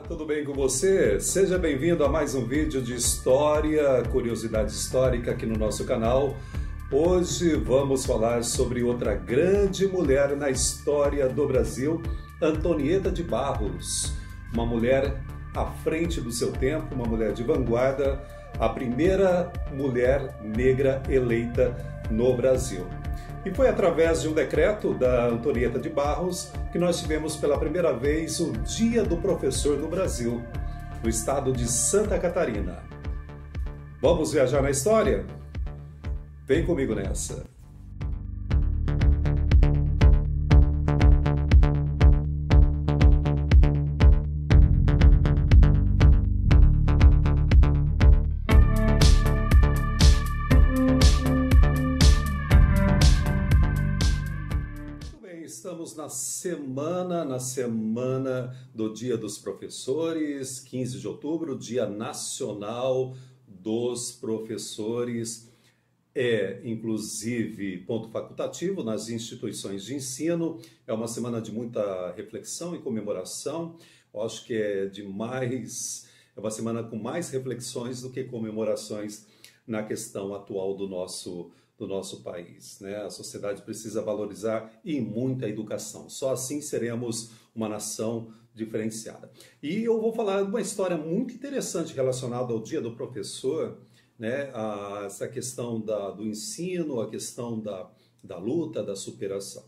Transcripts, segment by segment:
Tudo bem com você? Seja bem-vindo a mais um vídeo de história, curiosidade histórica aqui no nosso canal. Hoje vamos falar sobre outra grande mulher na história do Brasil, Antonieta de Barros. Uma mulher à frente do seu tempo, uma mulher de vanguarda, a primeira mulher negra eleita no Brasil. E foi através de um decreto da Antonieta de Barros que nós tivemos pela primeira vez o Dia do Professor no Brasil, no estado de Santa Catarina. Vamos viajar na história? Vem comigo nessa! Estamos na semana do Dia dos Professores, 15 de outubro, Dia Nacional dos Professores. É, inclusive, ponto facultativo nas instituições de ensino. É uma semana de muita reflexão e comemoração. Eu acho que é uma semana com mais reflexões do que comemorações na questão atual do nosso país, né? A sociedade precisa valorizar e muita educação. Só assim seremos uma nação diferenciada. E eu vou falar de uma história muito interessante relacionada ao Dia do Professor, né? Essa questão do ensino, a questão da luta, da superação.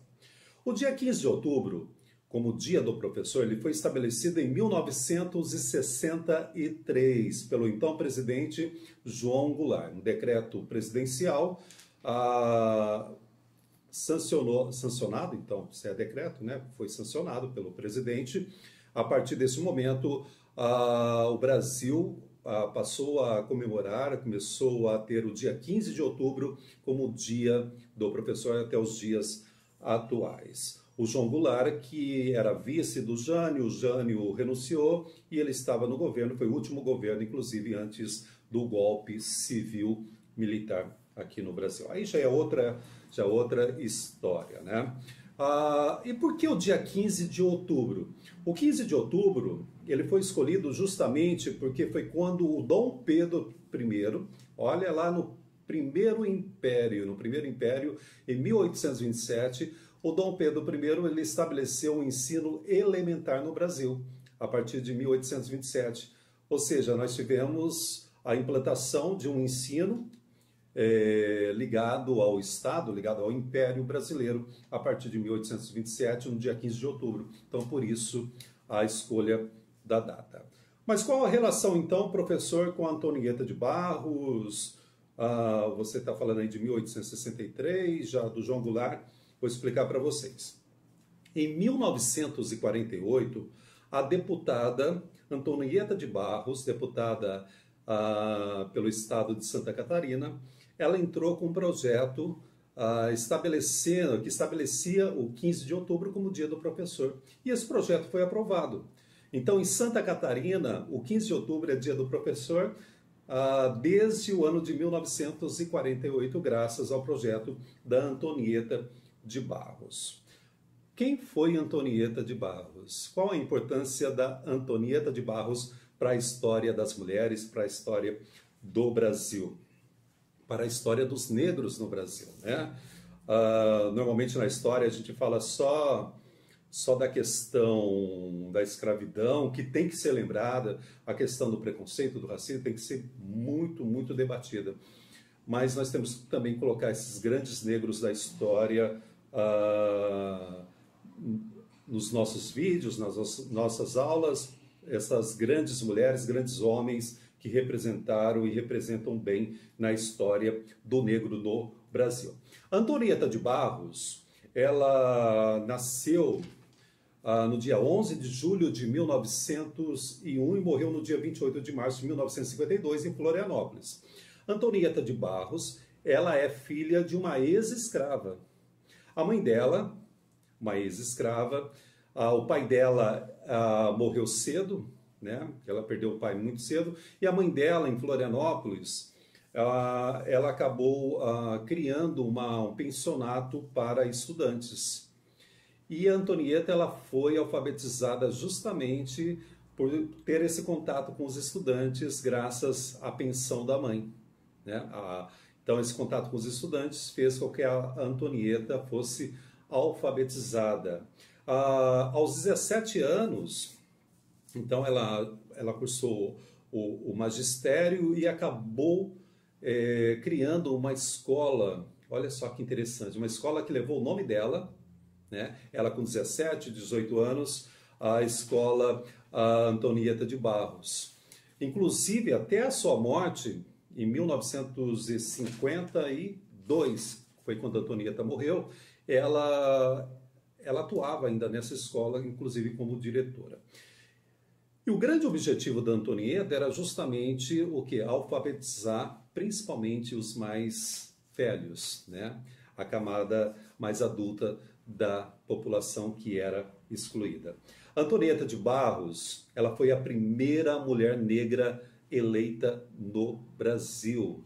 O dia 15 de outubro, como Dia do Professor, ele foi estabelecido em 1963 pelo então presidente João Goulart, um decreto presidencial sancionado, então, se é decreto, né, foi sancionado pelo presidente. A partir desse momento, o Brasil passou a comemorar, começou a ter o dia 15 de outubro como Dia do Professor até os dias atuais. O João Goulart, que era vice do Jânio, o Jânio renunciou e ele estava no governo, foi o último governo, inclusive antes do golpe civil-militar aqui no Brasil. Aí já é outra história, né? E por que o dia 15 de outubro? O 15 de outubro, ele foi escolhido justamente porque foi quando o Dom Pedro I, olha lá no primeiro império, em 1827, o Dom Pedro I, ele estabeleceu um ensino elementar no Brasil, a partir de 1827. Ou seja, nós tivemos a implantação de um ensino ligado ao Estado, ligado ao Império Brasileiro, a partir de 1827, no dia 15 de outubro. Então, por isso, a escolha da data. Mas qual a relação, então, professor, com a Antonieta de Barros? Você está falando aí de 1863, já do João Goulart. Vou explicar para vocês. Em 1948, a deputada Antonieta de Barros, deputada pelo estado de Santa Catarina, ela entrou com um projeto que estabelecia o 15 de outubro como Dia do Professor. E esse projeto foi aprovado. Então, em Santa Catarina, o 15 de outubro é Dia do Professor desde o ano de 1948, graças ao projeto da Antonieta de Barros. Quem foi Antonieta de Barros? Qual a importância da Antonieta de Barros para a história das mulheres, para a história do Brasil, para a história dos negros no Brasil, né? Normalmente na história a gente fala só da questão da escravidão, que tem que ser lembrada, a questão do preconceito, do racismo, tem que ser muito, muito debatida. Mas nós temos que também colocar esses grandes negros da história nos nossos vídeos, nas nossas aulas, essas grandes mulheres, grandes homens que representaram e representam bem na história do negro no Brasil. Antonieta de Barros, ela nasceu no dia 11 de julho de 1901 e morreu no dia 28 de março de 1952 em Florianópolis. Antonieta de Barros, ela é filha de uma ex-escrava. A mãe dela, uma ex-escrava, o pai dela morreu cedo, né? Ela perdeu o pai muito cedo, e a mãe dela, em Florianópolis, ela acabou criando um pensionato para estudantes. E a Antonieta ela foi alfabetizada justamente por ter esse contato com os estudantes graças à pensão da mãe, né? Então, esse contato com os estudantes fez com que a Antonieta fosse alfabetizada. Aos 17 anos, então, ela cursou o magistério e acabou criando uma escola, olha só que interessante, uma escola que levou o nome dela, né? Ela com 17, 18 anos, a escola Antonieta de Barros. Inclusive, até a sua morte, em 1952, foi quando a Antonieta morreu, ela atuava ainda nessa escola, inclusive como diretora. E o grande objetivo da Antonieta era justamente o que? Alfabetizar principalmente os mais velhos, né? A camada mais adulta da população que era excluída. Antonieta de Barros, ela foi a primeira mulher negra eleita no Brasil.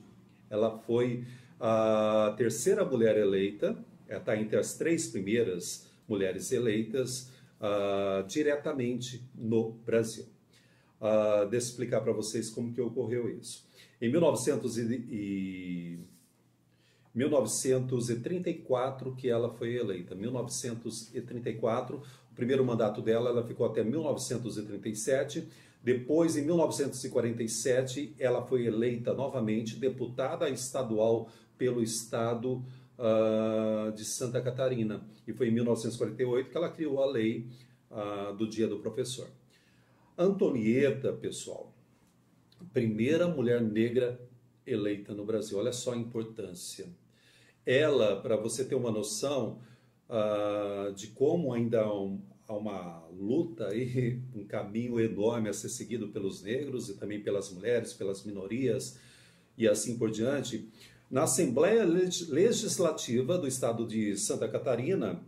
Ela foi a terceira mulher eleita, ela está entre as 3 primeiras mulheres eleitas diretamente no Brasil. Deixa eu explicar para vocês como que ocorreu isso. Em 1934 que ela foi eleita. 1934, o primeiro mandato dela, ela ficou até 1937. Depois, em 1947, ela foi eleita novamente deputada estadual pelo estado de Santa Catarina. E foi em 1948 que ela criou a lei do Dia do Professor. Antonieta, pessoal, primeira mulher negra eleita no Brasil. Olha só a importância. Ela, para você ter uma noção de como ainda há uma luta e um caminho enorme a ser seguido pelos negros e também pelas mulheres, pelas minorias e assim por diante, na Assembleia Legislativa do Estado de Santa Catarina,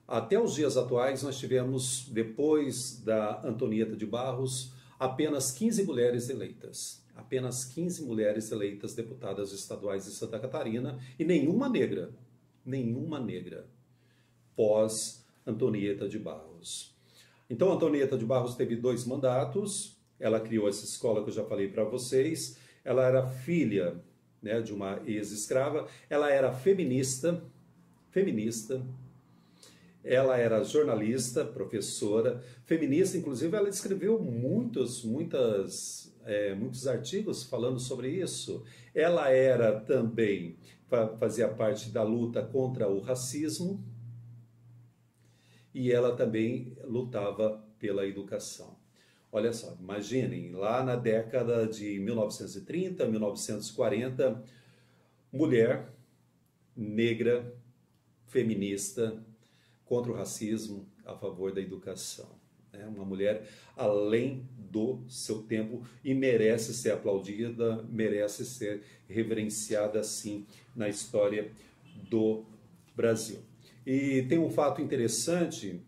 até os dias atuais, nós tivemos, depois da Antonieta de Barros, apenas 15 mulheres eleitas. Apenas 15 mulheres eleitas deputadas estaduais de Santa Catarina e nenhuma negra, pós Antonieta de Barros. Então, Antonieta de Barros teve 2 mandatos, ela criou essa escola que eu já falei para vocês, ela era filha, né, de uma ex-escrava, ela era feminista, ela era jornalista, professora, feminista, inclusive ela escreveu muitos artigos falando sobre isso. Ela era também, fazia parte da luta contra o racismo e ela também lutava pela educação. Olha só, imaginem, lá na década de 1930, 1940, mulher negra, feminista, contra o racismo, a favor da educação. É uma mulher além do seu tempo e merece ser aplaudida, merece ser reverenciada, sim, na história do Brasil. E tem um fato interessante,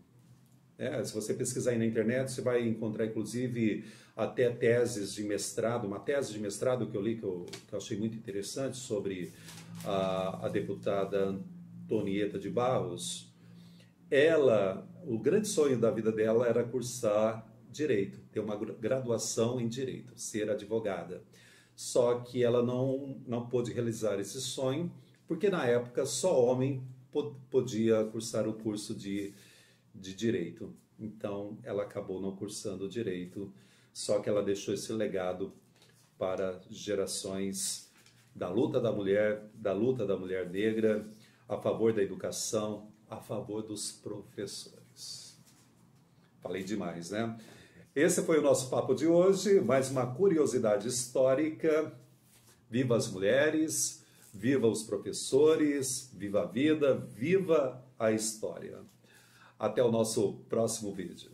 se você pesquisar aí na internet, você vai encontrar, inclusive, até teses de mestrado, uma tese de mestrado que eu li, que eu achei muito interessante, sobre a deputada Antonieta de Barros. O grande sonho da vida dela era cursar direito, ter uma graduação em direito, ser advogada. Só que ela não pôde realizar esse sonho, porque na época só homem podia cursar o curso de direito. Então ela acabou não cursando direito, só que ela deixou esse legado para gerações da luta da mulher negra, a favor da educação, a favor dos professores. Falei demais, né? Esse foi o nosso papo de hoje, mais uma curiosidade histórica. Viva as mulheres, viva os professores, viva a vida, viva a história. Até o nosso próximo vídeo.